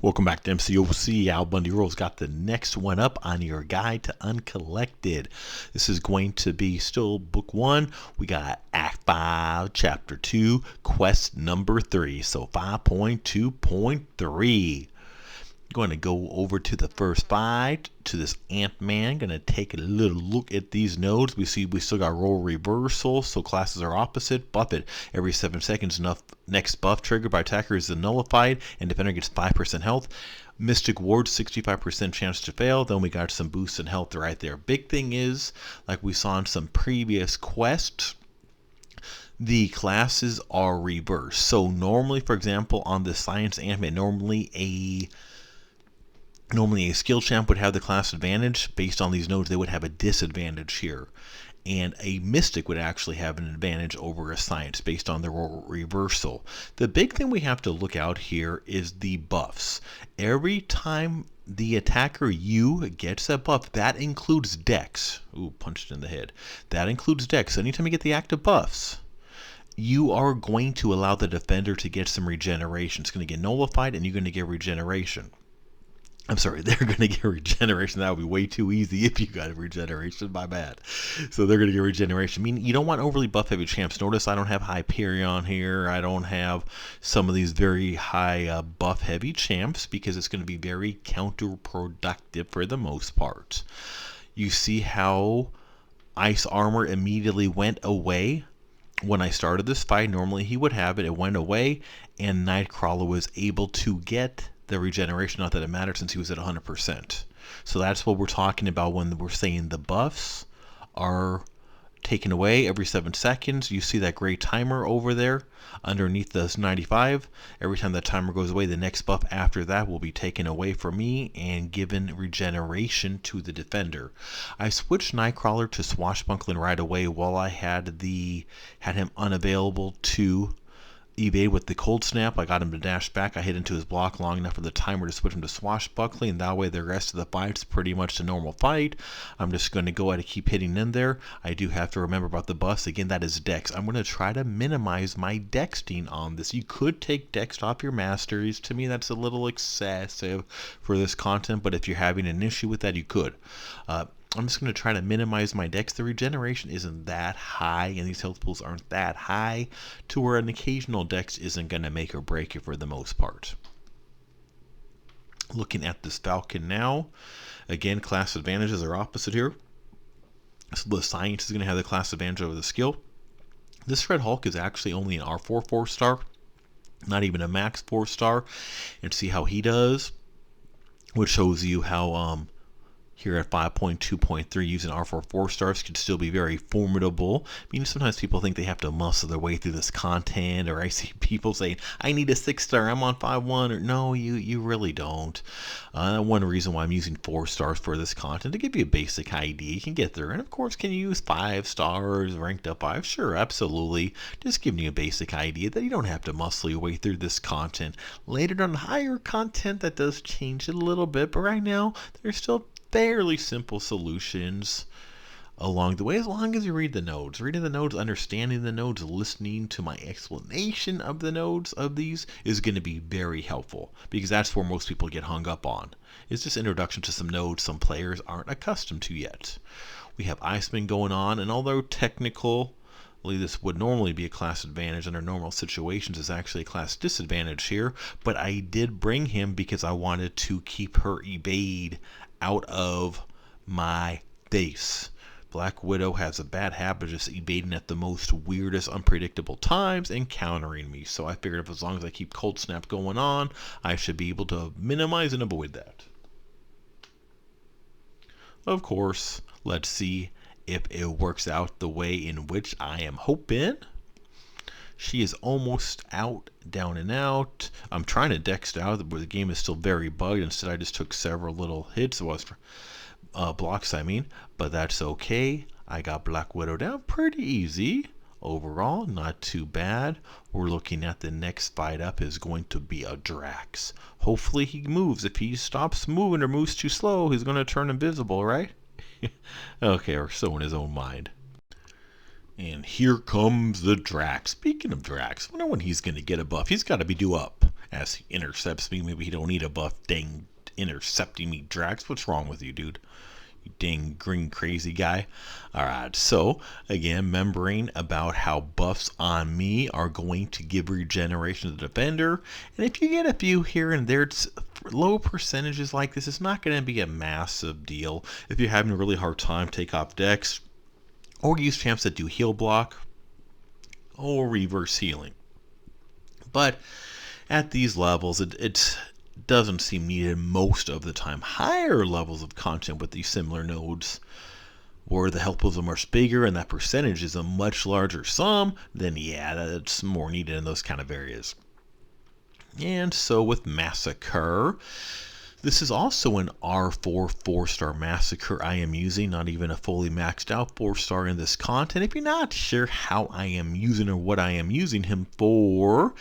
Welcome back to MCOC. Al Bundy Rules got the next one up on your guide to Uncollected. This is going to be still book 1. We got Act 5, Chapter 2, Quest number 3. So 5.2.3. Going to go over to the first fight, to this Ant-Man. Going to take a little look at these nodes. We still got role reversal, so classes are opposite. Buff it every 7 seconds. Next buff triggered by attacker is nullified, and defender gets 5% health. Mystic Ward, 65% chance to fail. Then we got some boosts in health right there. Big thing is, like we saw in some previous quests, the classes are reversed. So normally, for example, on the Science Ant-Man, normally a skill champ would have the class advantage. Based on these nodes, they would have a disadvantage here. And a mystic would actually have an advantage over a science based on the role reversal. The big thing we have to look out here is the buffs. Every time the attacker you gets a buff, that includes dex. Ooh, punched in the head. That includes dex. So anytime you get the active buffs, you are going to allow the defender to get some regeneration. It's going to get nullified and you're going to get regeneration. I'm sorry, they're going to get regeneration. That would be way too easy if you got a regeneration. My bad. So they're going to get regeneration. I mean, you don't want overly buff heavy champs. Notice I don't have Hyperion here. I don't have some of these very high buff heavy champs because it's going to be very counterproductive for the most part. You see how Ice Armor immediately went away when I started this fight. Normally he would have it. It went away, and Nightcrawler was able to get the regeneration. Not that it mattered since he was at 100%. So that's what we're talking about when we're saying the buffs are taken away every 7 seconds. You see that gray timer over there underneath the 95. Every time that timer goes away, the next buff after that will be taken away from me and given regeneration to the defender. I switched Nightcrawler to Swashbuckling right away while I had him unavailable to evade with the cold snap. I got him to dash back. I hit into his block long enough for the timer to switch him to Swashbuckling, and that way the rest of the fight's pretty much a normal fight. I'm just going to go ahead and keep hitting in there. I do have to remember about the buffs. Again, that is dex. I'm going to try to minimize my dexing on this. You could take dex off your masteries. To me, that's a little excessive for this content, but if you're having an issue with that, you could. I'm just going to try to minimize my dex. The regeneration isn't that high, and these health pools aren't that high to where an occasional dex isn't going to make or break it for the most part. Looking at this Falcon now, again, class advantages are opposite here. So the science is going to have the class advantage over the skill. This Red Hulk is actually only an R4 4-star, not even a max 4-star, and see how he does, which shows you how here at 5.2.3, using R4 4-stars could still be very formidable. I mean, sometimes people think they have to muscle their way through this content, or I see people saying, I need a 6-star, I'm on 5.1, or no, you really don't. One reason why I'm using 4 stars for this content, to give you a basic idea, you can get there. And of course, can you use 5 stars, ranked up 5? Sure, absolutely. Just giving you a basic idea that you don't have to muscle your way through this content. Later on, higher content, that does change it a little bit, but right now, there's still fairly simple solutions along the way, as long as you read the nodes. Reading the nodes, understanding the nodes, listening to my explanation of the nodes of these is going to be very helpful, because that's where most people get hung up on. It's just introduction to some nodes some players aren't accustomed to yet. We have Iceman going on, and although technically this would normally be a class advantage under normal situations, is actually a class disadvantage here, but I did bring him because I wanted to keep her evade out of my face. Black Widow has a bad habit of just evading at the most weirdest, unpredictable times and countering me. So I figured as long as I keep Cold Snap going on, I should be able to minimize and avoid that. Of course, let's see if it works out the way in which I am hoping. She is almost out, down and out. I'm trying to dex out, but the game is still very bugged. Instead, I just took several little hits. Blocks, I mean. But that's okay. I got Black Widow down pretty easy. Overall, not too bad. We're looking at the next fight up is going to be a Drax. Hopefully he moves. If he stops moving or moves too slow, he's going to turn invisible, right? Okay, or so in his own mind. And here comes the Drax. Speaking of Drax, I wonder when he's going to get a buff. He's got to be due up. as he intercepts me. Maybe he don't need a buff. Dang, intercepting me, Drax. What's wrong with you, dude? You dang green crazy guy. Alright, so again, remembering about how buffs on me are going to give regeneration to the defender. And if you get a few here and there, it's low percentages like this, it's not going to be a massive deal. If you're having a really hard time, take off Dex, or use champs that do heal block, or reverse healing. But at these levels, it doesn't seem needed most of the time. Higher levels of content with these similar nodes, where the health pools are much bigger and that percentage is a much larger sum, then yeah, that's more needed in those kind of areas. And so with Massacre, this is also an R4 4-star Massacre I am using, not even a fully maxed out 4-star in this content. If you're not sure how I am using or what I am using him for,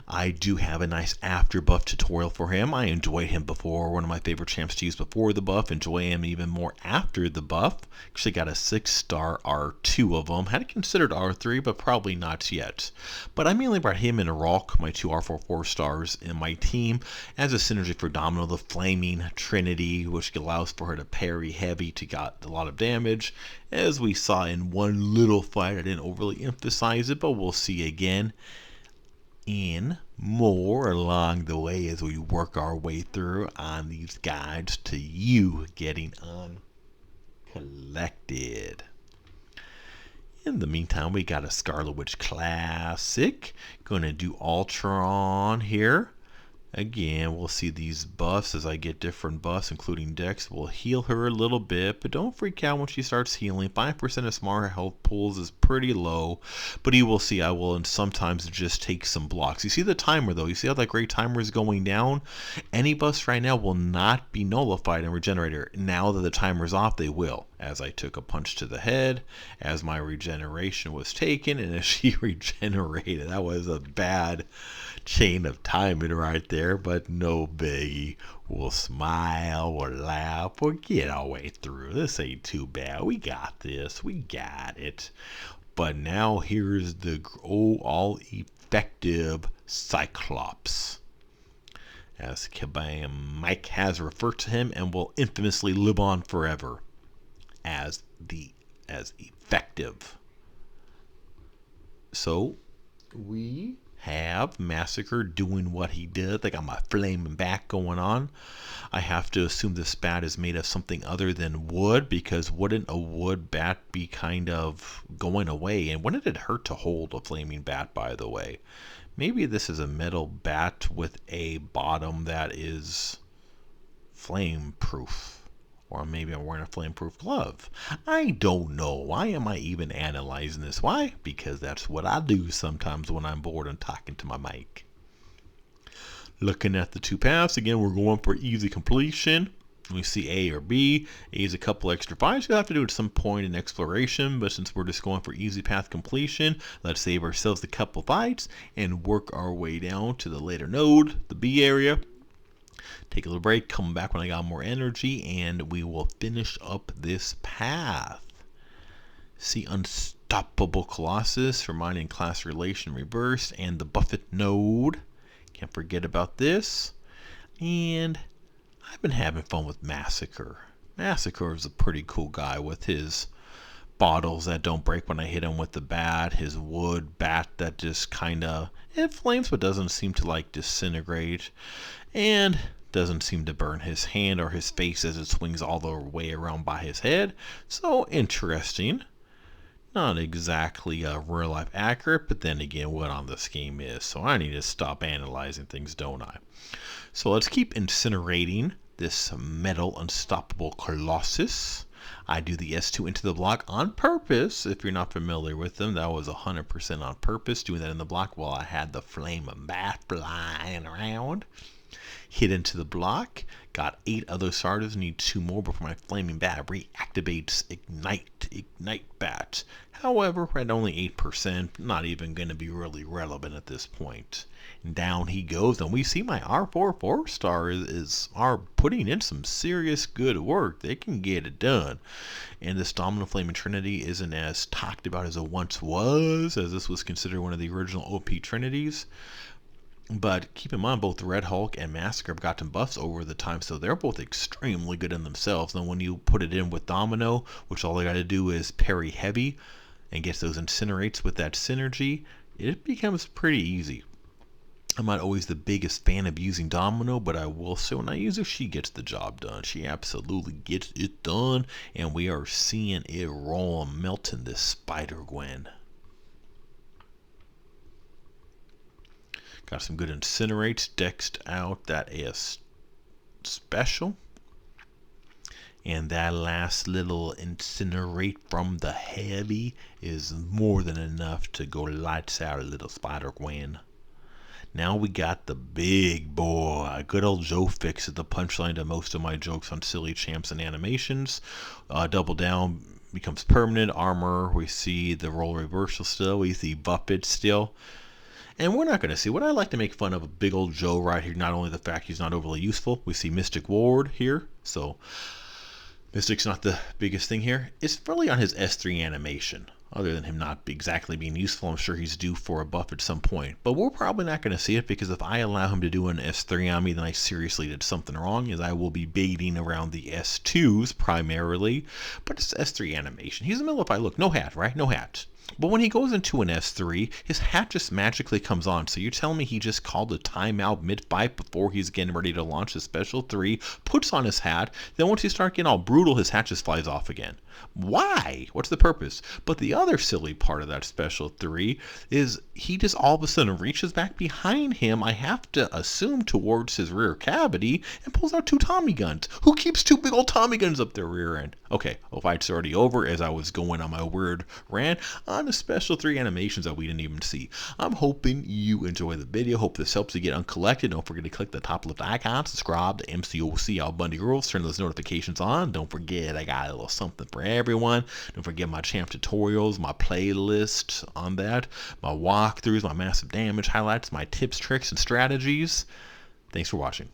I do have a nice after buff tutorial for him. I enjoyed him before, one of my favorite champs to use before the buff, enjoy him even more after the buff. Actually got a 6-star R2 of him. Had it considered R3, but probably not yet. But I mainly brought him and Rock, my two R4 4-stars in my team, as a synergy for Domino, the Flaming Trinity, which allows for her to parry heavy to get a lot of damage. As we saw in one little fight, I didn't overly emphasize it, but we'll see again in more along the way as we work our way through on these guides to you getting Uncollected. In the meantime, we got a Scarlet Witch Classic. Gonna do Ultron here. Again, we'll see these buffs as I get different buffs, including Dex. We'll heal her a little bit, but don't freak out when she starts healing. 5% of smaller health pools is pretty low, but you will see I will and sometimes just take some blocks. You see the timer though? You see how that great timer is going down? Any buffs right now will not be nullified in Regenerator. Now that the timer is off, they will. As I took a punch to the head, as my regeneration was taken, and as she regenerated. That was a bad chain of timing right there, but no biggie. We'll smile, we'll laugh, we'll get our way through. This ain't too bad. We got this. We got it. But now here's the all-effective Cyclops, as Kabam Mike has referred to him and will infamously live on forever as effective. So we have Massacre doing what he did. They got my flaming bat going on. I have to assume this bat is made of something other than wood, because wouldn't a wood bat be kind of going away? And wouldn't it hurt to hold a flaming bat, by the way? Maybe this is a metal bat with a bottom that is flame proof. Or maybe I'm wearing a flame-proof glove. I don't know. Why am I even analyzing this? Why? Because that's what I do sometimes when I'm bored and talking to my mic. Looking at the two paths, again, we're going for easy completion. We see A or B. A is a couple extra fights you'll have to do at some point in exploration, but since we're just going for easy path completion, let's save ourselves a couple fights and work our way down to the later node, the B area. Take a little break, come back when I got more energy, and we will finish up this path. See Unstoppable Colossus for mine in class relation reversed, and the Buffett node. Can't forget about this. And I've been having fun with Massacre. Massacre is a pretty cool guy with his bottles that don't break when I hit him with the bat, his wood bat that just kind of, it flames but doesn't seem to like disintegrate, and doesn't seem to burn his hand or his face as it swings all the way around by his head. So interesting. Not exactly real life accurate, but then again, what on this game is. So I need to stop analyzing things, don't I? So let's keep incinerating this metal Unstoppable Colossus. I do the S2 into the block on purpose. If you're not familiar with them, that was 100% on purpose, doing that in the block while I had the flame of bat flying around. Hit into the block, got 8 other starters, need 2 more before my flaming bat reactivates ignite bat. However, we're at only 8%, not even going to be really relevant at this point. And down he goes, and we see my R4 4-star are putting in some serious good work. They can get it done. And this Domino Flaming Trinity isn't as talked about as it once was, as this was considered one of the original OP Trinities. But keep in mind, both Red Hulk and Massacre have gotten buffs over the time, so they're both extremely good in themselves. Now, when you put it in with Domino, which all they got to do is parry heavy and gets those incinerates with that synergy, it becomes pretty easy. I'm not always the biggest fan of using Domino, but I will say when I use her, she gets the job done. She absolutely gets it done, and we are seeing it roll and melt in this Spider-Gwen. Got some good incinerates, dexed out. That is special. And that last little incinerate from the heavy is more than enough to go lights out a little Spider-Gwen. Now we got the big boy, good old Joe Fixit, the punchline to most of my jokes on silly champs and animations. Double down becomes permanent armor. We see the role reversal still. We see Buffett still. And we're not going to see what I like to make fun of a big old Joe right here. Not only the fact he's not overly useful, we see Mystic Ward here. So Mystic's not the biggest thing here. It's really on his S3 animation. Other than him not exactly being useful, I'm sure he's due for a buff at some point. But we're probably not going to see it, because if I allow him to do an S3 on me, then I seriously did something wrong, as I will be baiting around the S2s primarily. But it's S3 animation. He's in the middle of a fight. Look, no hat, right? No hat. But when he goes into an S3, his hat just magically comes on. So you're telling me he just called a timeout mid-fight before he's getting ready to launch his special 3, puts on his hat, then once you start getting all brutal, his hat just flies off again. Why? What's the purpose? But the other silly part of that special 3 is he just all of a sudden reaches back behind him, I have to assume towards his rear cavity, and pulls out 2 Tommy guns. Who keeps 2 big old Tommy guns up their rear end? Okay, well, fight's already over, as I was going on my weird rant on the special 3 animations that we didn't even see. I'm hoping you enjoy the video. Hope this helps you get Uncollected. Don't forget to click the top left icon, subscribe to MCOC Al Bundy Girls, turn those notifications on. Don't forget, I got a little something for everyone. Don't forget my champ tutorials, my playlist on that, my walkthroughs, my massive damage highlights, my tips, tricks, and strategies. Thanks for watching.